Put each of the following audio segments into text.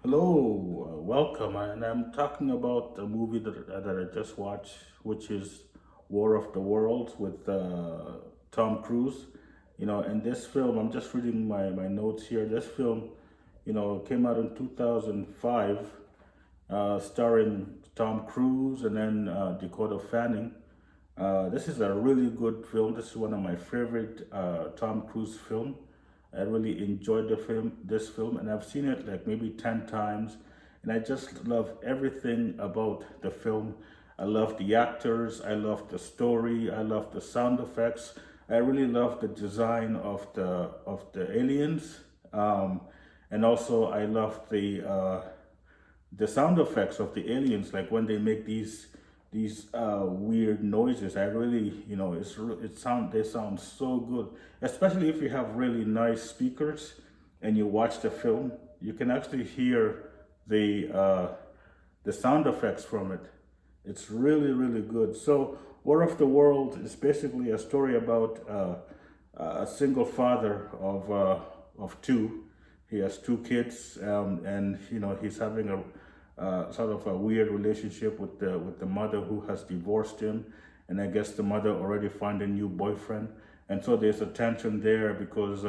Hello, welcome. And I'm talking about a movie that I just watched, which is War of the Worlds with Tom Cruise. And this film, I'm just reading my notes here. This film, came out in 2005, starring Tom Cruise and then Dakota Fanning. This is a really good film. This is one of my favorite Tom Cruise film. I really enjoyed this film, and I've seen it like maybe 10 times. And I just love everything about the film. I love the actors, I love the story, I love the sound effects. I really love the design of the aliens. And also I love the sound effects of the aliens, like when they make these weird noises. I really, they sound so good, especially if you have really nice speakers and you watch the film. You can actually hear the sound effects from it. It's really, really good. So, War of the World is basically a story about a single father of two. He has two kids, and he's having a sort of a weird relationship with the mother who has divorced him, and I guess the mother already found a new boyfriend, and so there's a tension there because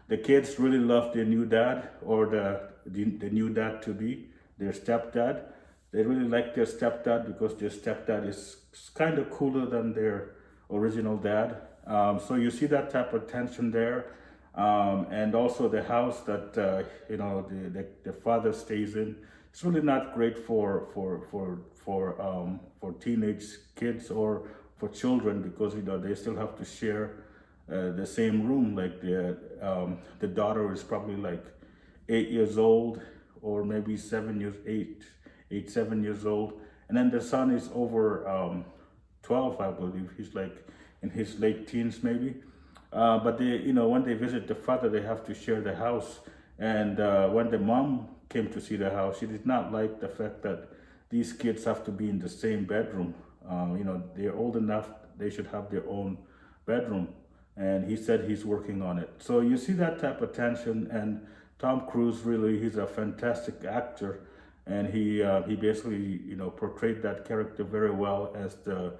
the kids really love their new dad, or the new dad to be, their stepdad. They really like their stepdad because their stepdad is kind of cooler than their original dad. So you see that type of tension there. And also the house that the father stays in. It's really not great for teenage kids or for children, because they still have to share the same room. Like the daughter is probably like 8 years old, or maybe 7 years, 7 years old, and then the son is over 12, I believe. He's like in his late teens, maybe. But when they visit the father, they have to share the house. And when the mom came to see the house, she did not like the fact that these kids have to be in the same bedroom. They're old enough; they should have their own bedroom. And he said he's working on it. So you see that type of tension. And Tom Cruise, really, he's a fantastic actor, and he basically portrayed that character very well as the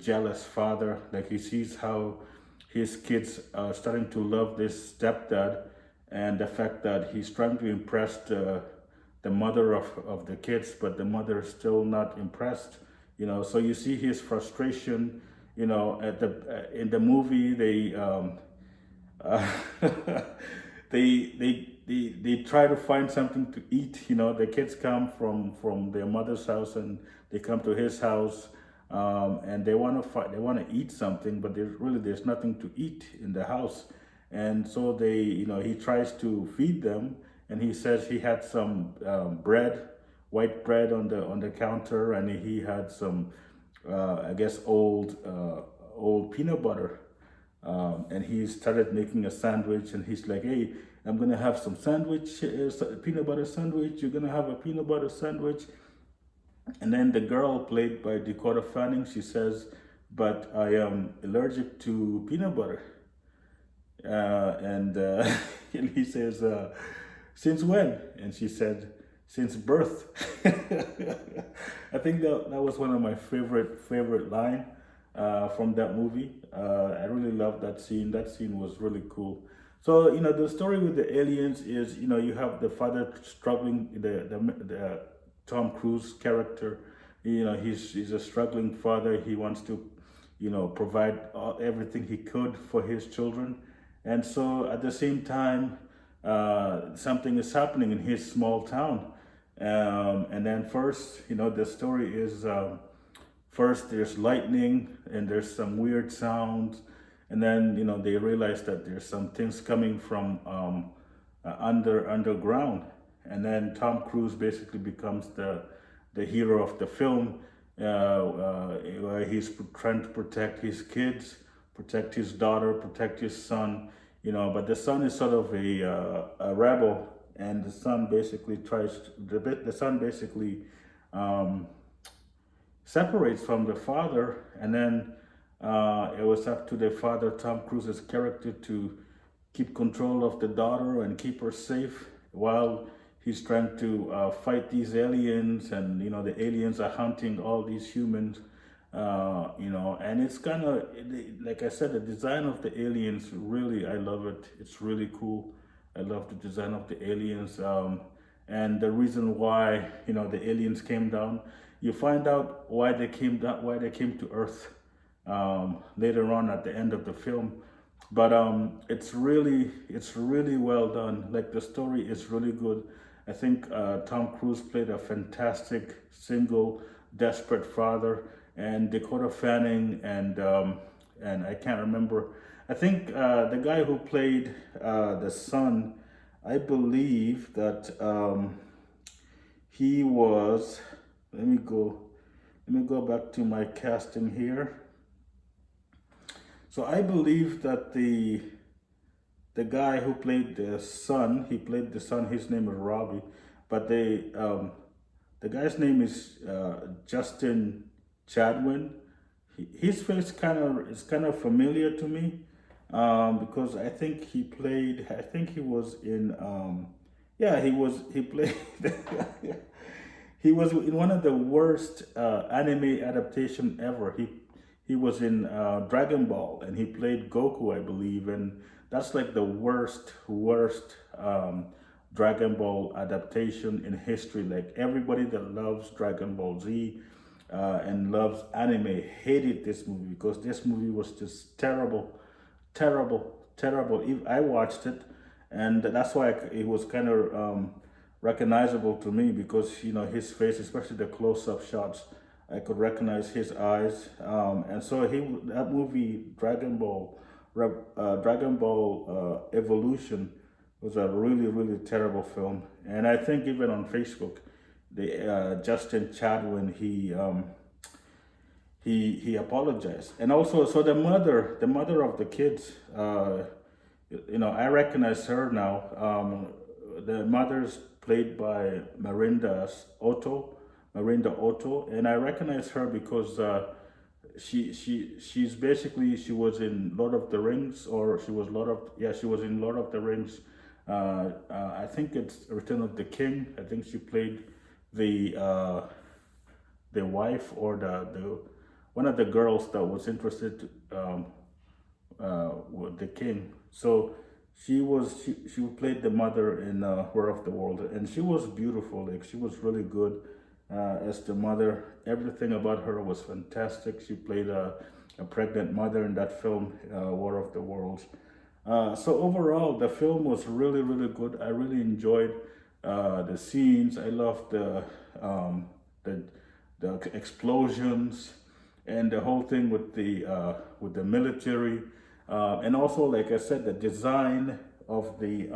jealous father. Like, he sees how his kids are starting to love this stepdad, and the fact that he's trying to impress the mother of the kids, but the mother is still not impressed. So you see his frustration. At the in the movie, uh, they try to find something to eat. The kids come from their mother's house, and they come to his house, and they want to fight. They want to eat something, but there's nothing to eat in the house, and so he tries to feed them, and he says he had some bread, white bread on the counter, and he had some, I guess, old peanut butter. And he started making a sandwich, and he's like, "Hey, I'm gonna have some sandwich, peanut butter sandwich. You're gonna have a peanut butter sandwich." And then the girl, played by Dakota Fanning, she says, "But I am allergic to peanut butter." And and he says, "Since when?" And she said, "Since birth." I think that was one of my favorite line from that movie. I really love that scene. That scene was really cool. So the story with the aliens is, you have the father struggling, the Tom Cruise character. He's a struggling father. He wants to provide everything he could for his children, and so at the same time, something is happening in his small town. And then first, the story is, first there's lightning and there's some weird sounds, and then they realize that there's some things coming from underground, and then Tom Cruise basically becomes the hero of the film, where he's trying to protect his kids, protect his daughter, protect his son. But the son is sort of a rebel, and the son basically the son basically um, separates from the father, and then it was up to the father, Tom Cruise's character, to keep control of the daughter and keep her safe, while he's trying to fight these aliens, and the aliens are hunting all these humans. And it's kind of, like I said, the design of the aliens, really, I love it. It's really cool. I love the design of the aliens. And the reason why, the aliens came down, you find out why they came down, why they came to Earth later on at the end of the film. But it's really well done. Like, the story is really good. I think Tom Cruise played a fantastic single, desperate father, and Dakota Fanning and I can't remember. I think the guy who played the son, I believe that he was. Let me go. Let me go back to my casting here. So I believe that the guy who played the son, he played the son. His name is Robbie, but the guy's name is Justin Chadwin. His face is kind of familiar to me, because I think he played. I think he was in. Yeah, he played. He was in one of the worst anime adaptation ever. He was in Dragon Ball, and he played Goku, I believe, and that's like the worst Dragon Ball adaptation in history. Like, everybody that loves Dragon Ball Z and loves anime hated this movie, because this movie was just terrible, terrible, terrible. I watched it, and that's why it was kind of recognizable to me, because his face, especially the close-up shots, I could recognize his eyes, and so that movie Dragon Ball Evolution was a really, really terrible film. And I think even on Facebook, the Justin Chadwin, he apologized. And also, so the mother of the kids, I recognize her now. The mother's played by Marinda Otto, and I recognize her because she's basically, she was in Lord of the Rings, or she was in Lord of the Rings. I think it's Return of the King. I think she played the wife, or the one of the girls that was interested with the king. So she played the mother in War of the World, and she was beautiful. Like, she was really good as the mother. Everything about her was fantastic. She played a pregnant mother in that film, War of the Worlds. So overall, the film was really, really good. I really enjoyed the scenes. I loved the explosions and the whole thing with the military, and also, like I said, the design of the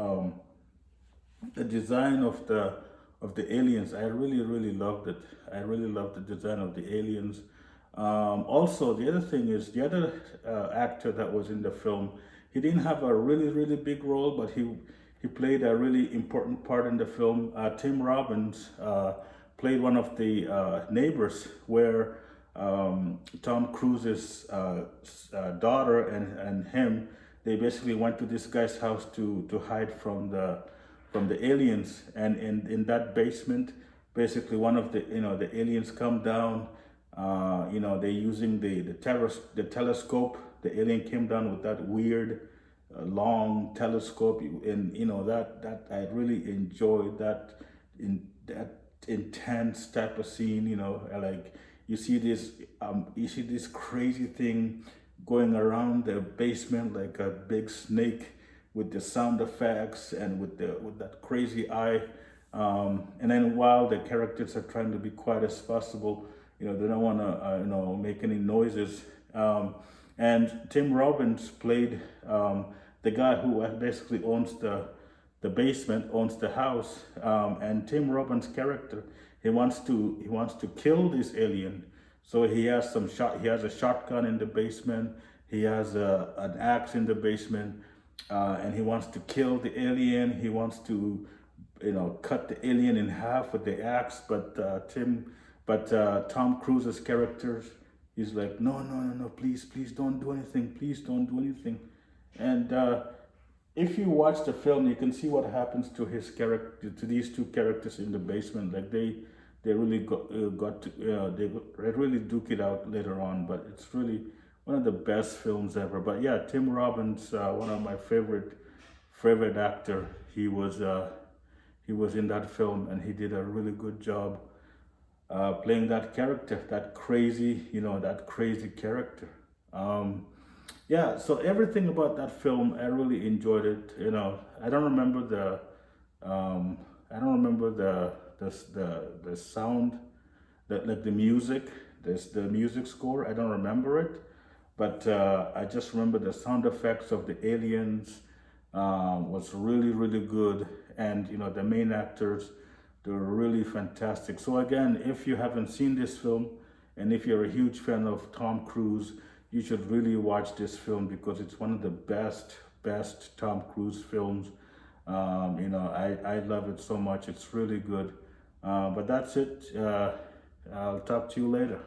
aliens. I really, really loved it. I really loved the design of the aliens. Also, the other thing is, the other actor that was in the film, he didn't have a really, really big role, but he played a really important part in the film. Tim Robbins played one of the neighbors, where Tom Cruise's daughter and him, they basically went to this guy's house to hide from the aliens. And in that basement, basically, one of the aliens come down. They're using the telescope. The alien came down with that weird long telescope, and that I really enjoyed that intense type of scene. Like, you see this crazy thing going around the basement like a big snake, with the sound effects and with that crazy eye. And then, while the characters are trying to be quiet as possible, they don't want to make any noises. And Tim Robbins played the guy who basically owns the basement, owns the house. And Tim Robbins' character, he wants to kill this alien. So he has a shotgun in the basement. He has an axe in the basement, and he wants to kill the alien. He wants to, cut the alien in half with the axe. But Tom Cruise's character, he's like, no, please don't do anything. Please don't do anything. And if you watch the film, you can see what happens to his character, to these two characters in the basement. Like they really got to, they really duke it out later on. But it's really one of the best films ever. But yeah, Tim Robbins, one of my favorite actor. He was in that film, and he did a really good job playing that character, that crazy, that crazy character. Yeah, so everything about that film, I really enjoyed it. I don't remember I don't remember the sound, like the music, the music score. I don't remember it, but I just remember the sound effects of the aliens was really really good, and the main actors, they were really fantastic. So again, if you haven't seen this film, and if you're a huge fan of Tom Cruise, you should really watch this film because it's one of the best Tom Cruise films. I love it so much. It's really good. But that's it. I'll talk to you later.